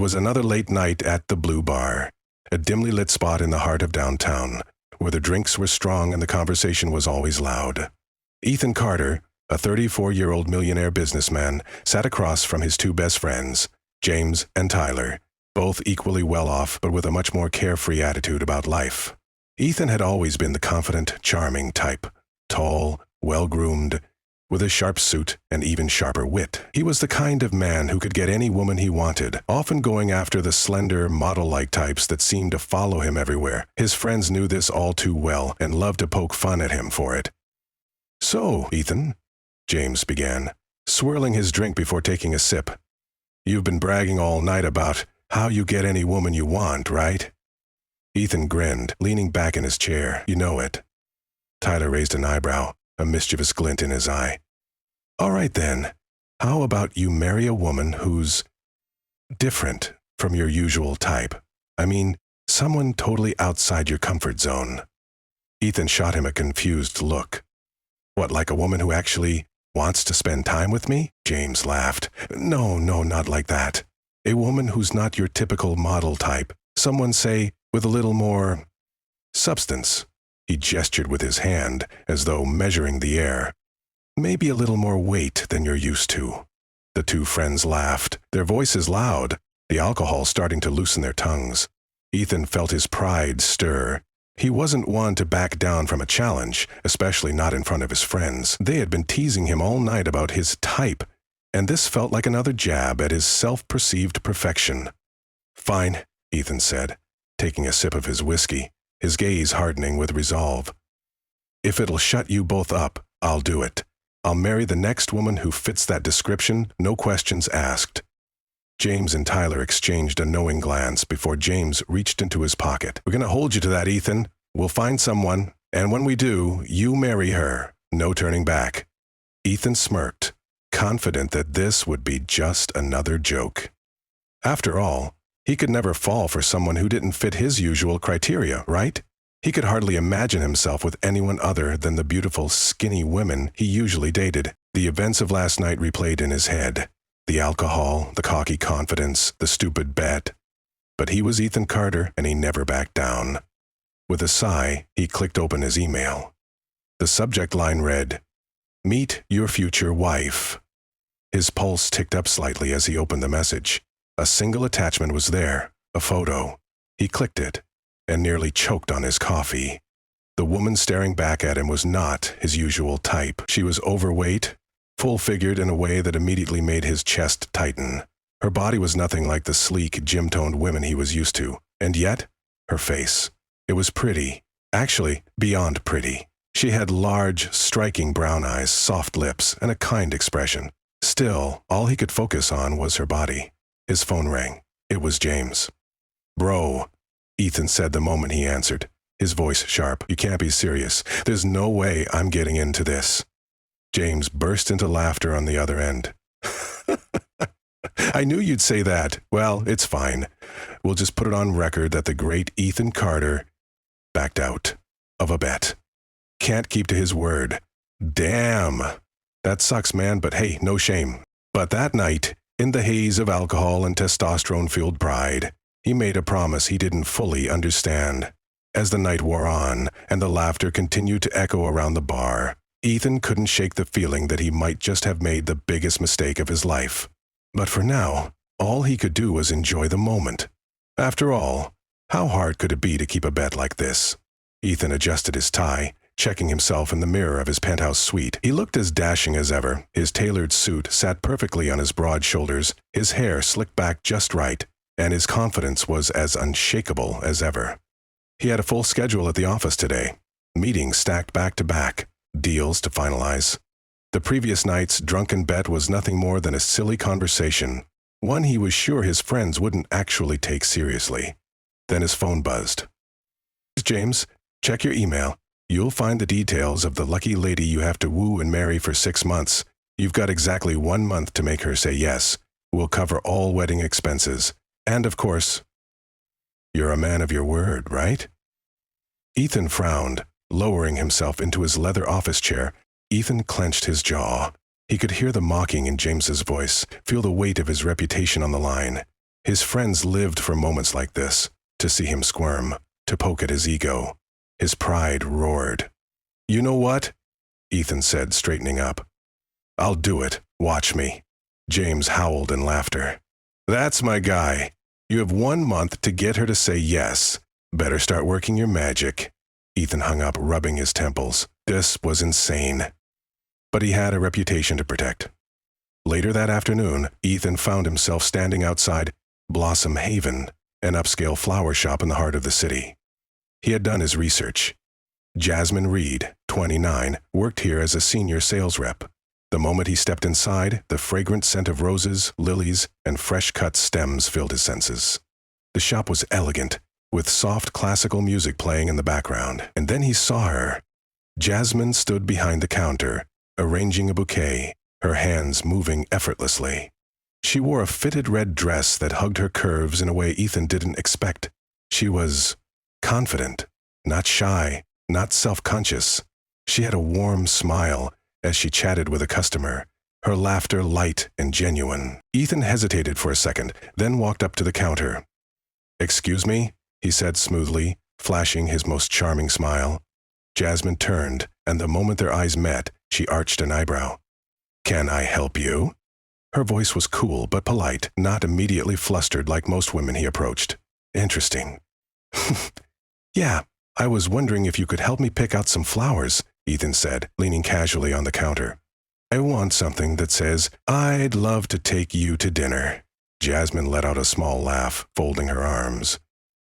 was another late night at the Blue Bar, a dimly lit spot in the heart of downtown, where the drinks were strong and the conversation was always loud. Ethan Carter, a 34-year-old millionaire businessman, sat across from his two best friends, James and Tyler, both equally well off but with a much more carefree attitude about life. Ethan had always been the confident, charming type, tall, well-groomed, with a sharp suit and even sharper wit. He was the kind of man who could get any woman he wanted, often going after the slender, model-like types that seemed to follow him everywhere. His friends knew this all too well and loved to poke fun at him for it. "So, Ethan," James began, swirling his drink before taking a sip, "you've been bragging all night about how you get any woman you want, right?" Ethan grinned, leaning back in his chair. "You know it." Tyler raised an eyebrow, a mischievous glint in his eye. "All right then, how about you marry a woman who's different from your usual type? I mean, someone totally outside your comfort zone." Ethan shot him a confused look. "What, like a woman who actually wants to spend time with me?" James laughed. No, not like that. A woman who's not your typical model type. Someone, say, with a little more substance." He gestured with his hand, as though measuring the air. "Maybe a little more weight than you're used to." The two friends laughed, their voices loud, the alcohol starting to loosen their tongues. Ethan felt his pride stir. He wasn't one to back down from a challenge, especially not in front of his friends. They had been teasing him all night about his type, and this felt like another jab at his self-perceived perfection. "Fine," Ethan said, taking a sip of his whiskey, his gaze hardening with resolve. "If it'll shut you both up, I'll do it. I'll marry the next woman who fits that description, no questions asked." James and Tyler exchanged a knowing glance before James reached into his pocket. "We're gonna hold you to that, Ethan. We'll find someone, and when we do, you marry her. No turning back." Ethan smirked, confident that this would be just another joke. After all, he could never fall for someone who didn't fit his usual criteria, right? He could hardly imagine himself with anyone other than the beautiful, skinny women he usually dated. The events of last night replayed in his head. The alcohol, the cocky confidence, the stupid bet. But he was Ethan Carter, and he never backed down. With a sigh, he clicked open his email. The subject line read, "Meet your future wife." His pulse ticked up slightly as he opened the message. A single attachment was there, a photo. He clicked it, and nearly choked on his coffee. The woman staring back at him was not his usual type. She was overweight, full-figured in a way that immediately made his chest tighten. Her body was nothing like the sleek, gym-toned women he was used to. And yet, her face. It was pretty. Actually, beyond pretty. She had large, striking brown eyes, soft lips, and a kind expression. Still, all he could focus on was her body. His phone rang. It was James. "Bro," Ethan said the moment he answered, his voice sharp. "You can't be serious. There's no way I'm getting into this." James burst into laughter on the other end. "I knew you'd say that. Well, it's fine. We'll just put it on record that the great Ethan Carter backed out of a bet. Can't keep to his word. Damn. That sucks, man, but hey, no shame." But that night, in the haze of alcohol and testosterone-fueled pride, he made a promise he didn't fully understand. As the night wore on, and the laughter continued to echo around the bar, Ethan couldn't shake the feeling that he might just have made the biggest mistake of his life. But for now, all he could do was enjoy the moment. After all, how hard could it be to keep a bet like this? Ethan adjusted his tie, checking himself in the mirror of his penthouse suite. He looked as dashing as ever. His tailored suit sat perfectly on his broad shoulders, his hair slicked back just right, and his confidence was as unshakable as ever. He had a full schedule at the office today. Meetings stacked back to back, deals to finalize. The previous night's drunken bet was nothing more than a silly conversation, one he was sure his friends wouldn't actually take seriously. Then his phone buzzed. "James, check your email. You'll find the details of the lucky lady you have to woo and marry for 6 months. You've got exactly 1 month to make her say yes. We'll cover all wedding expenses. And of course, you're a man of your word, right?" Ethan frowned, lowering himself into his leather office chair. Ethan clenched his jaw. He could hear the mocking in James's voice, feel the weight of his reputation on the line. His friends lived for moments like this, to see him squirm, to poke at his ego. His pride roared. "You know what?" Ethan said, straightening up. "I'll do it. Watch me." James howled in laughter. "That's my guy. You have 1 month to get her to say yes. Better start working your magic." Ethan hung up, rubbing his temples. This was insane. But he had a reputation to protect. Later that afternoon, Ethan found himself standing outside Blossom Haven, an upscale flower shop in the heart of the city. He had done his research. Jasmine Reed, 29, worked here as a senior sales rep. The moment he stepped inside, the fragrant scent of roses, lilies, and fresh-cut stems filled his senses. The shop was elegant, with soft classical music playing in the background. And then he saw her. Jasmine stood behind the counter, arranging a bouquet, her hands moving effortlessly. She wore a fitted red dress that hugged her curves in a way Ethan didn't expect. She was confident, not shy, not self-conscious. She had a warm smile as she chatted with a customer, her laughter light and genuine. Ethan hesitated for a second, then walked up to the counter. "Excuse me?" he said smoothly, flashing his most charming smile. Jasmine turned, and the moment their eyes met, she arched an eyebrow. "Can I help you?" Her voice was cool but polite, not immediately flustered like most women he approached. Interesting. "Yeah, I was wondering if you could help me pick out some flowers," Ethan said, leaning casually on the counter. "I want something that says, 'I'd love to take you to dinner.'" Jasmine let out a small laugh, folding her arms.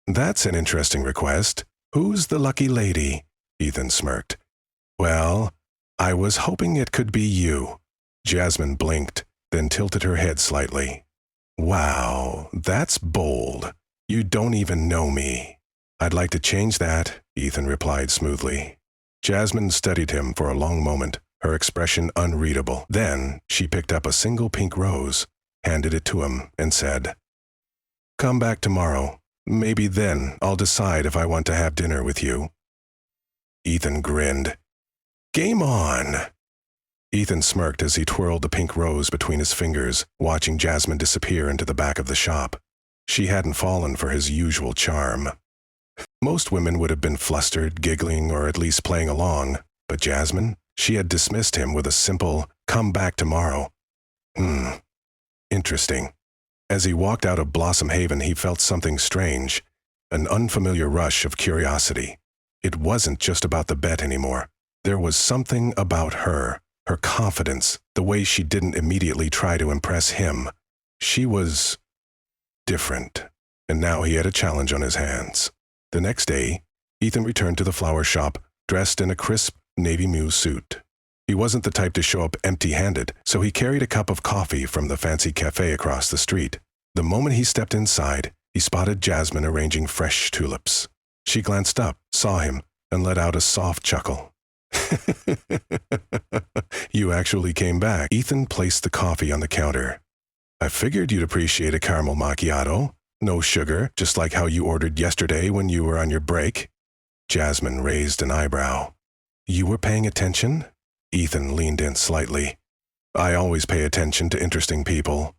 "That's an interesting request. Who's the lucky lady?" Ethan smirked. "Well, I was hoping it could be you." Jasmine blinked, then tilted her head slightly. "Wow, that's bold. You don't even know me." "I'd like to change that," Ethan replied smoothly. Jasmine studied him for a long moment, her expression unreadable. Then she picked up a single pink rose, handed it to him, and said, "Come back tomorrow. Maybe then I'll decide if I want to have dinner with you." Ethan grinned. "Game on!" Ethan smirked as he twirled the pink rose between his fingers, watching Jasmine disappear into the back of the shop. She hadn't fallen for his usual charm. Most women would have been flustered, giggling, or at least playing along, but Jasmine, she had dismissed him with a simple, "Come back tomorrow." Interesting. As he walked out of Blossom Haven, he felt something strange, an unfamiliar rush of curiosity. It wasn't just about the bet anymore. There was something about her confidence, the way she didn't immediately try to impress him. She was different, and now he had a challenge on his hands. The next day, Ethan returned to the flower shop, dressed in a crisp navy blue suit. He wasn't the type to show up empty-handed, so he carried a cup of coffee from the fancy cafe across the street. The moment he stepped inside, he spotted Jasmine arranging fresh tulips. She glanced up, saw him, and let out a soft chuckle. "You actually came back." Ethan placed the coffee on the counter. "I figured you'd appreciate a caramel macchiato. No sugar, just like how you ordered yesterday when you were on your break." Jasmine raised an eyebrow. "You were paying attention?" Ethan leaned in slightly. "I always pay attention to interesting people."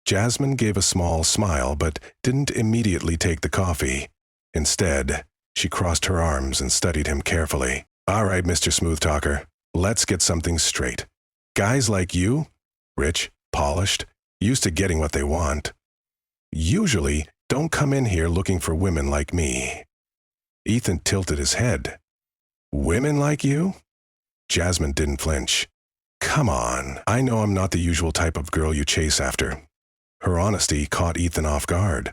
Jasmine gave a small smile but didn't immediately take the coffee. Instead, she crossed her arms and studied him carefully. "All right, Mr. Smooth Talker, let's get something straight. Guys like you, rich, polished, used to getting what they want, usually don't come in here looking for women like me." Ethan tilted his head. "Women like you?" Jasmine didn't flinch. "Come on, I know I'm not the usual type of girl you chase after." Her honesty caught Ethan off guard.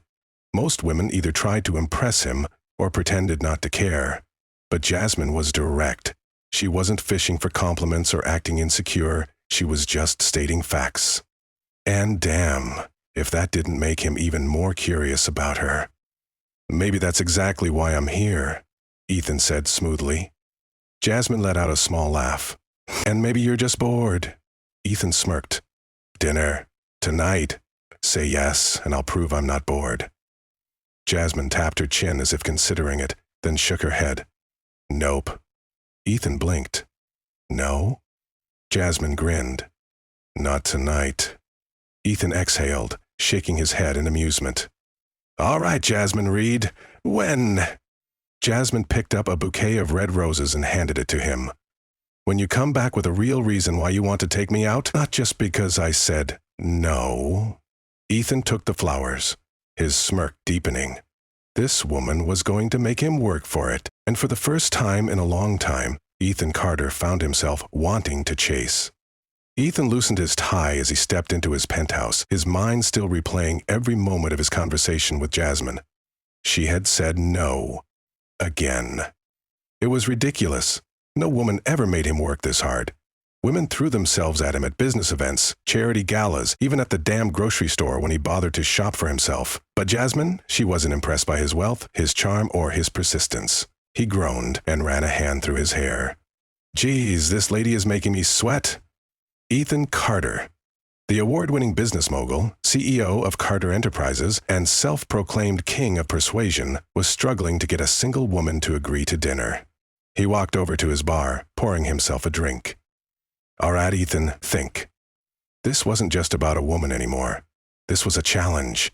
Most women either tried to impress him or pretended not to care. But Jasmine was direct. She wasn't fishing for compliments or acting insecure. She was just stating facts. And damn, if that didn't make him even more curious about her. "Maybe that's exactly why I'm here," Ethan said smoothly. Jasmine let out a small laugh. "And maybe you're just bored." Ethan smirked. "Dinner. Tonight. Say yes, and I'll prove I'm not bored." Jasmine tapped her chin as if considering it, then shook her head. "Nope." Ethan blinked. "No?" Jasmine grinned. "Not tonight." Ethan exhaled, shaking his head in amusement. "All right, Jasmine Reed, when?" Jasmine picked up a bouquet of red roses and handed it to him. "When you come back with a real reason why you want to take me out, not just because I said no." Ethan took the flowers, his smirk deepening. This woman was going to make him work for it, and for the first time in a long time, Ethan Carter found himself wanting to chase. Ethan loosened his tie as he stepped into his penthouse, his mind still replaying every moment of his conversation with Jasmine. She had said no. Again. It was ridiculous. No woman ever made him work this hard. Women threw themselves at him at business events, charity galas, even at the damn grocery store when he bothered to shop for himself. But Jasmine, she wasn't impressed by his wealth, his charm, or his persistence. He groaned and ran a hand through his hair. "Geez, this lady is making me sweat." Ethan Carter, the award-winning business mogul, CEO of Carter Enterprises, and self-proclaimed king of persuasion, was struggling to get a single woman to agree to dinner. He walked over to his bar, pouring himself a drink. "All right, Ethan, think." This wasn't just about a woman anymore. This was a challenge,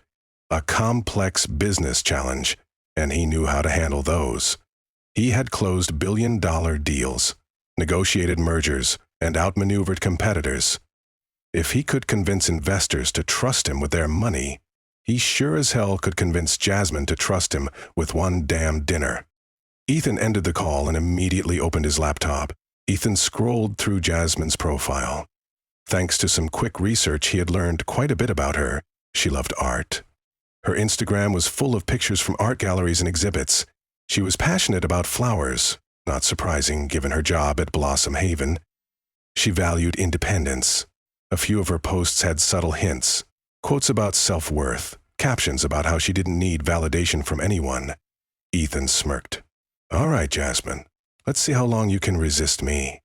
a complex business challenge, and he knew how to handle those. He had closed billion-dollar deals, negotiated mergers, and outmaneuvered competitors. If he could convince investors to trust him with their money, he sure as hell could convince Jasmine to trust him with one damn dinner. Ethan ended the call and immediately opened his laptop. Ethan scrolled through Jasmine's profile. Thanks to some quick research, he had learned quite a bit about her. She loved art. Her Instagram was full of pictures from art galleries and exhibits. She was passionate about flowers, not surprising given her job at Blossom Haven. She valued independence. A few of her posts had subtle hints, quotes about self-worth, captions about how she didn't need validation from anyone. Ethan smirked. "All right, Jasmine, let's see how long you can resist me."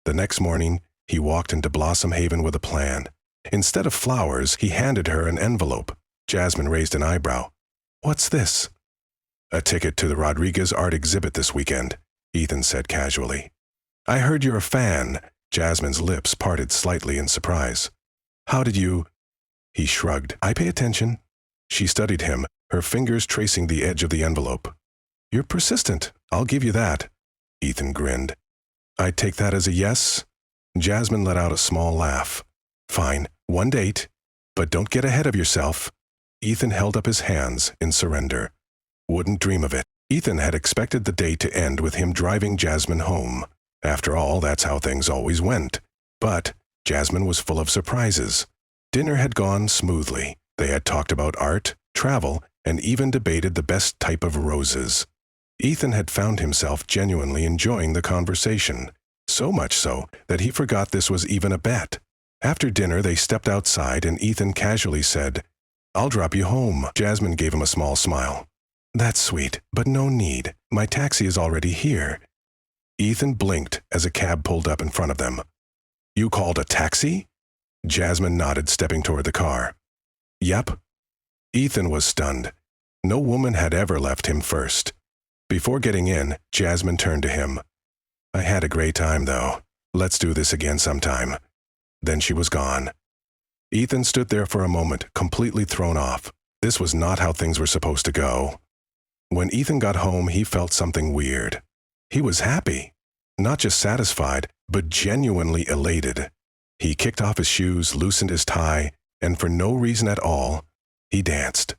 The next morning, he walked into Blossom Haven with a plan. Instead of flowers, he handed her an envelope. Jasmine raised an eyebrow. "What's this?" "A ticket to the Rodriguez art exhibit this weekend," Ethan said casually. "I heard you're a fan." Jasmine's lips parted slightly in surprise. "How did you—" He shrugged. "I pay attention." She studied him, her fingers tracing the edge of the envelope. "You're persistent, I'll give you that." Ethan grinned. "I'd take that as a yes." Jasmine let out a small laugh. "Fine, one date, but don't get ahead of yourself." Ethan held up his hands in surrender. Wouldn't dream of it. Ethan had expected the date to end with him driving Jasmine home. After all, that's how things always went. But Jasmine was full of surprises. Dinner had gone smoothly. They had talked about art, travel, and even debated the best type of roses. Ethan had found himself genuinely enjoying the conversation, so much so that he forgot this was even a bet. After dinner, they stepped outside and Ethan casually said, "I'll drop you home." Jasmine gave him a small smile. "That's sweet, but no need. My taxi is already here." Ethan blinked as a cab pulled up in front of them. "You called a taxi?" Jasmine nodded, stepping toward the car. "Yep." Ethan was stunned. No woman had ever left him first. Before getting in, Jasmine turned to him. "I had a great time, though. Let's do this again sometime." Then she was gone. Ethan stood there for a moment, completely thrown off. This was not how things were supposed to go. When Ethan got home, he felt something weird. He was happy. Not just satisfied, but genuinely elated. He kicked off his shoes, loosened his tie, and for no reason at all, he danced.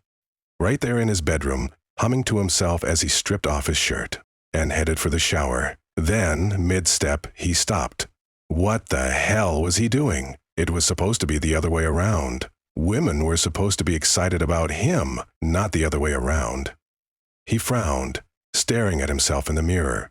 Right there in his bedroom, humming to himself as he stripped off his shirt and headed for the shower. Then, mid-step, he stopped. What the hell was he doing? It was supposed to be the other way around. Women were supposed to be excited about him, not the other way around. He frowned, staring at himself in the mirror.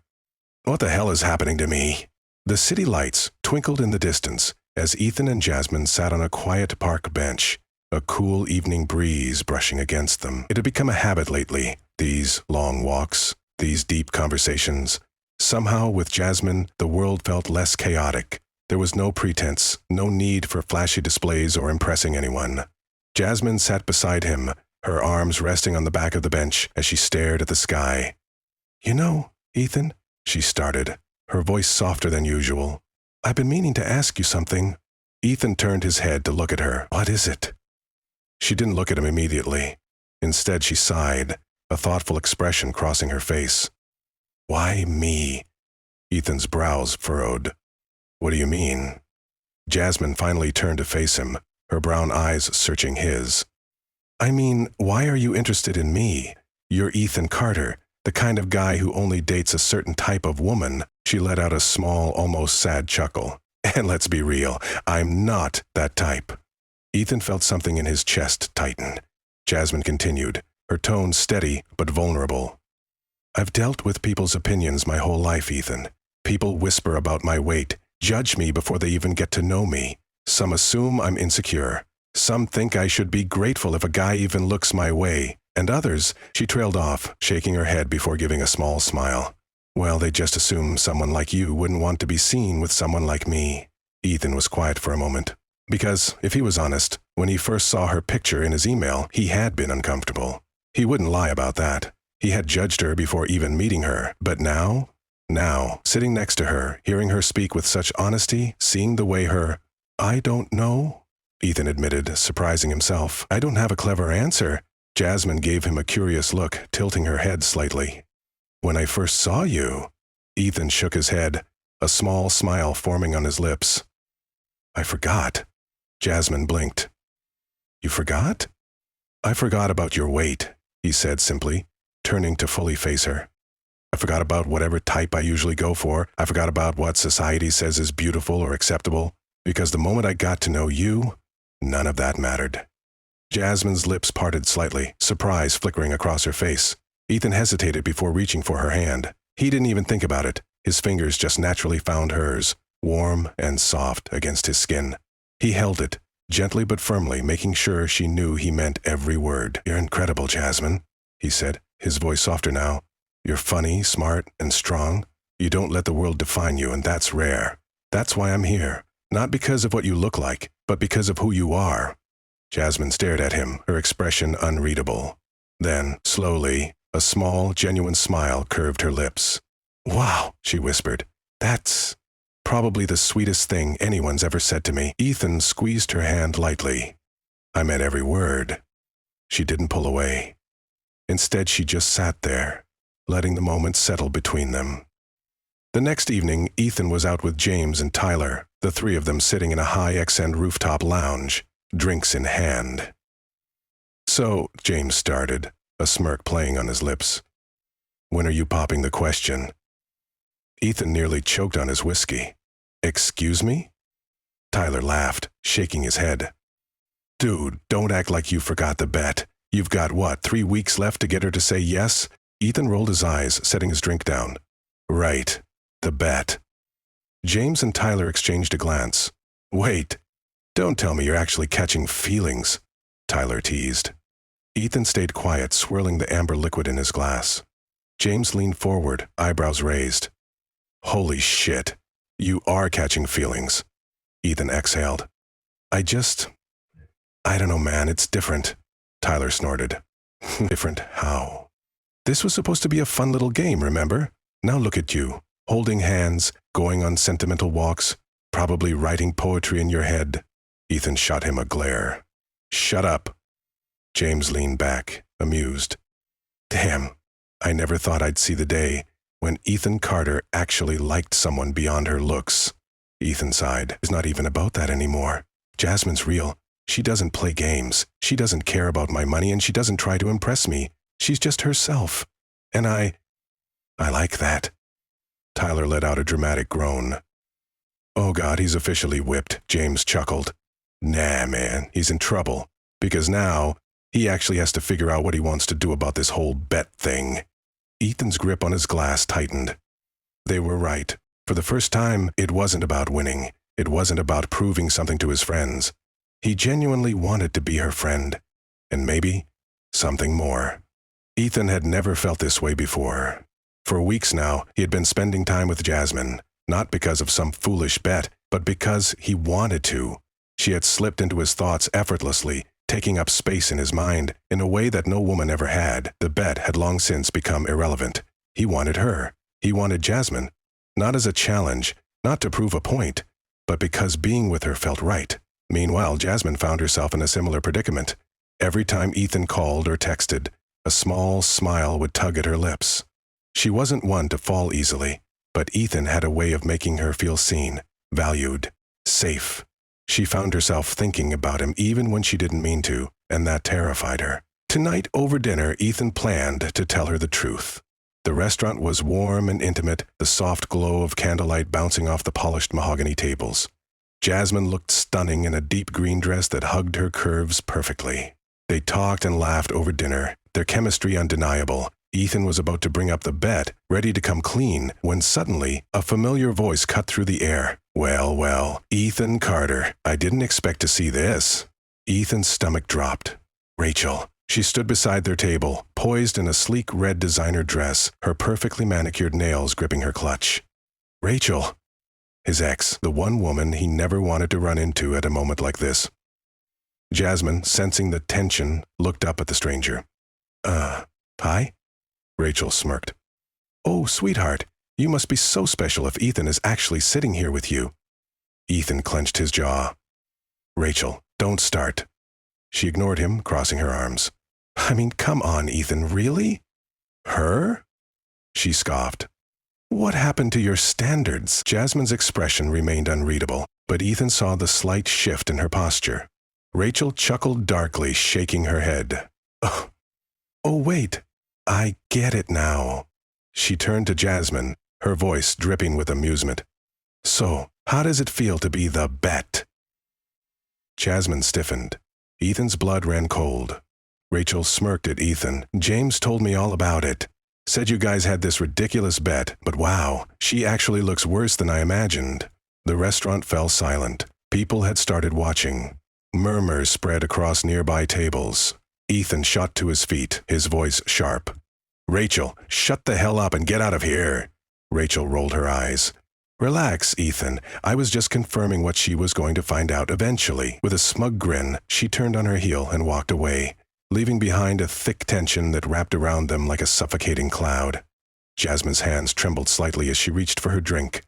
What the hell is happening to me? The city lights twinkled in the distance as Ethan and Jasmine sat on a quiet park bench, a cool evening breeze brushing against them. It had become a habit lately, these long walks, these deep conversations. Somehow, with Jasmine, the world felt less chaotic. There was no pretense, no need for flashy displays or impressing anyone. Jasmine sat beside him, her arms resting on the back of the bench as she stared at the sky. "You know, Ethan," she started, her voice softer than usual. "I've been meaning to ask you something." Ethan turned his head to look at her. "What is it?" She didn't look at him immediately. Instead, she sighed, a thoughtful expression crossing her face. Why me? Ethan's brows furrowed. What do you mean? Jasmine finally turned to face him, her brown eyes searching his. I mean, why are you interested in me? You're Ethan Carter, the kind of guy who only dates a certain type of woman. She let out a small, almost sad chuckle. And let's be real, I'm not that type. Ethan felt something in his chest tighten. Jasmine continued, her tone steady but vulnerable. I've dealt with people's opinions my whole life, Ethan. People whisper about my weight, judge me before they even get to know me. Some assume I'm insecure. Some think I should be grateful if a guy even looks my way. And others, she trailed off, shaking her head before giving a small smile. Well, they just assume someone like you wouldn't want to be seen with someone like me. Ethan was quiet for a moment. Because, if he was honest, when he first saw her picture in his email, he had been uncomfortable. He wouldn't lie about that. He had judged her before even meeting her. But now, sitting next to her, hearing her speak with such honesty, seeing the way I don't know, Ethan admitted, surprising himself. I don't have a clever answer. Jasmine gave him a curious look, tilting her head slightly. When I first saw you, Ethan shook his head, a small smile forming on his lips. I forgot. Jasmine blinked. You forgot? I forgot about your weight, he said simply, turning to fully face her. I forgot about whatever type I usually go for. I forgot about what society says is beautiful or acceptable, because the moment I got to know you, none of that mattered. Jasmine's lips parted slightly, surprise flickering across her face. Ethan hesitated before reaching for her hand. He didn't even think about it. His fingers just naturally found hers, warm and soft against his skin. He held it, gently but firmly, making sure she knew he meant every word. You're incredible, Jasmine, he said, his voice softer now. You're funny, smart, and strong. You don't let the world define you, and that's rare. That's why I'm here. Not because of what you look like, but because of who you are. Jasmine stared at him, her expression unreadable. Then, slowly, a small, genuine smile curved her lips. Wow, she whispered. That's probably the sweetest thing anyone's ever said to me. Ethan squeezed her hand lightly. I meant every word. She didn't pull away. Instead, she just sat there, letting the moment settle between them. The next evening, Ethan was out with James and Tyler, the three of them sitting in a high-end rooftop lounge, drinks in hand. So, James started, a smirk playing on his lips. When are you popping the question? Ethan nearly choked on his whiskey. Excuse me? Tyler laughed, shaking his head. Dude, don't act like you forgot the bet. You've got, 3 weeks left to get her to say yes? Ethan rolled his eyes, setting his drink down. Right, the bet. James and Tyler exchanged a glance. Wait, don't tell me you're actually catching feelings, Tyler teased. Ethan stayed quiet, swirling the amber liquid in his glass. James leaned forward, eyebrows raised. Holy shit, you are catching feelings. Ethan exhaled. I don't know, man, it's different. Tyler snorted. Different how? This was supposed to be a fun little game, remember? Now look at you, holding hands, going on sentimental walks, probably writing poetry in your head. Ethan shot him a glare. Shut up. James leaned back, amused. Damn, I never thought I'd see the day when Ethan Carter actually liked someone beyond her looks. Ethan sighed. It's not even about that anymore. Jasmine's real. She doesn't play games. She doesn't care about my money, and she doesn't try to impress me. She's just herself. And I like that. Tyler let out a dramatic groan. Oh God, he's officially whipped, James chuckled. Nah, man, he's in trouble. Because now, he actually has to figure out what he wants to do about this whole bet thing. Ethan's grip on his glass tightened. They were right. For the first time, it wasn't about winning. It wasn't about proving something to his friends. He genuinely wanted to be her friend. And maybe something more. Ethan had never felt this way before. For weeks now, he had been spending time with Jasmine, not because of some foolish bet, but because he wanted to. She had slipped into his thoughts effortlessly, taking up space in his mind in a way that no woman ever had. The bet had long since become irrelevant. He wanted her. He wanted Jasmine, not as a challenge, not to prove a point, but because being with her felt right. Meanwhile, Jasmine found herself in a similar predicament. Every time Ethan called or texted, a small smile would tug at her lips. She wasn't one to fall easily, but Ethan had a way of making her feel seen, valued, safe. She found herself thinking about him even when she didn't mean to, and that terrified her. Tonight, over dinner, Ethan planned to tell her the truth. The restaurant was warm and intimate, the soft glow of candlelight bouncing off the polished mahogany tables. Jasmine looked stunning in a deep green dress that hugged her curves perfectly. They talked and laughed over dinner, their chemistry undeniable. Ethan was about to bring up the bet, ready to come clean, when suddenly a familiar voice cut through the air. Well, well, Ethan Carter, I didn't expect to see this. Ethan's stomach dropped. Rachel. She stood beside their table, poised in a sleek red designer dress, her perfectly manicured nails gripping her clutch. Rachel. His ex, the one woman he never wanted to run into at a moment like this. Jasmine, sensing the tension, looked up at the stranger. Hi? Rachel smirked. Oh, sweetheart, you must be so special if Ethan is actually sitting here with you. Ethan clenched his jaw. Rachel, don't start. She ignored him, crossing her arms. I mean, come on, Ethan, really? Her? She scoffed. What happened to your standards? Jasmine's expression remained unreadable, but Ethan saw the slight shift in her posture. Rachel chuckled darkly, shaking her head. Oh, wait. I get it now. She turned to Jasmine, her voice dripping with amusement. So, how does it feel to be the bet? Jasmine stiffened. Ethan's blood ran cold. Rachel smirked at Ethan. James told me all about it. Said you guys had this ridiculous bet, but wow, she actually looks worse than I imagined. The restaurant fell silent. People had started watching. Murmurs spread across nearby tables. Ethan shot to his feet, his voice sharp. Rachel, shut the hell up and get out of here. Rachel rolled her eyes. Relax, Ethan. I was just confirming what she was going to find out eventually. With a smug grin, she turned on her heel and walked away, leaving behind a thick tension that wrapped around them like a suffocating cloud. Jasmine's hands trembled slightly as she reached for her drink.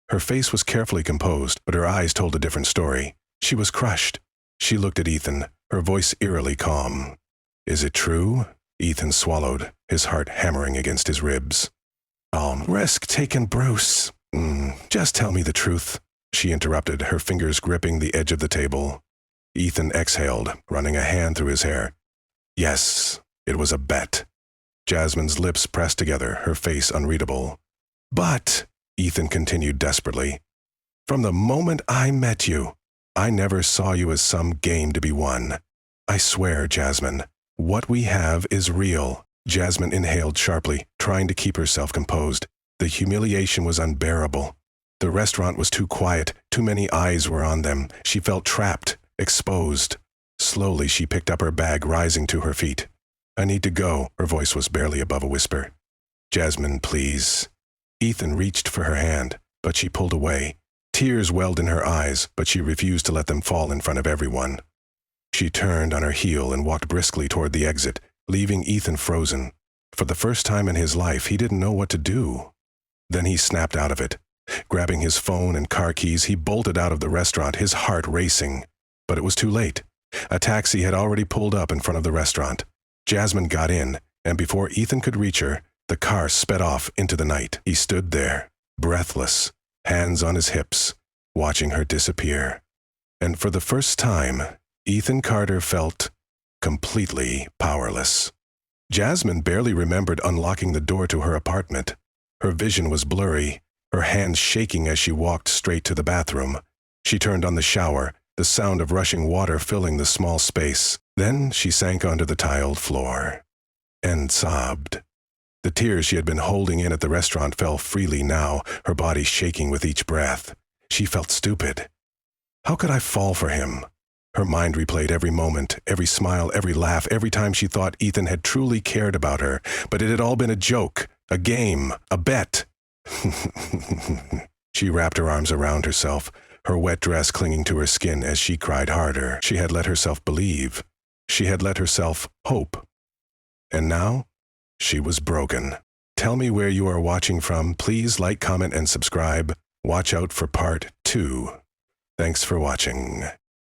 Her face was carefully composed, but her eyes told a different story. She was crushed. She looked at Ethan, her voice eerily calm. Is it true? Ethan swallowed, his heart hammering against his ribs. Risk taken, Bruce. Just tell me the truth, she interrupted, her fingers gripping the edge of the table. Ethan exhaled, running a hand through his hair. Yes, it was a bet. Jasmine's lips pressed together, her face unreadable. But, Ethan continued desperately, from the moment I met you, I never saw you as some game to be won. I swear, Jasmine, what we have is real. Jasmine inhaled sharply, trying to keep herself composed. The humiliation was unbearable. The restaurant was too quiet, too many eyes were on them. She felt trapped, exposed. Slowly she picked up her bag, rising to her feet. I need to go, her voice was barely above a whisper. Jasmine, please. Ethan reached for her hand, but she pulled away. Tears welled in her eyes, but she refused to let them fall in front of everyone. She turned on her heel and walked briskly toward the exit, leaving Ethan frozen. For the first time in his life, he didn't know what to do. Then he snapped out of it. Grabbing his phone and car keys, he bolted out of the restaurant, his heart racing. But it was too late. A taxi had already pulled up in front of the restaurant. Jasmine got in, and before Ethan could reach her, the car sped off into the night. He stood there, breathless, hands on his hips, watching her disappear. And for the first time, Ethan Carter felt completely powerless. Jasmine barely remembered unlocking the door to her apartment. Her vision was blurry, her hands shaking as she walked straight to the bathroom. She turned on the shower, the sound of rushing water filling the small space. Then she sank onto the tiled floor and sobbed. The tears she had been holding in at the restaurant fell freely now, her body shaking with each breath. She felt stupid. How could I fall for him? Her mind replayed every moment, every smile, every laugh, every time she thought Ethan had truly cared about her, but it had all been a joke, a game, a bet. She wrapped her arms around herself, her wet dress clinging to her skin as she cried harder. She had let herself believe. She had let herself hope. And now, she was broken. Tell me where you are watching from. Please like, comment, and subscribe. Watch out for part 2. Thanks for watching.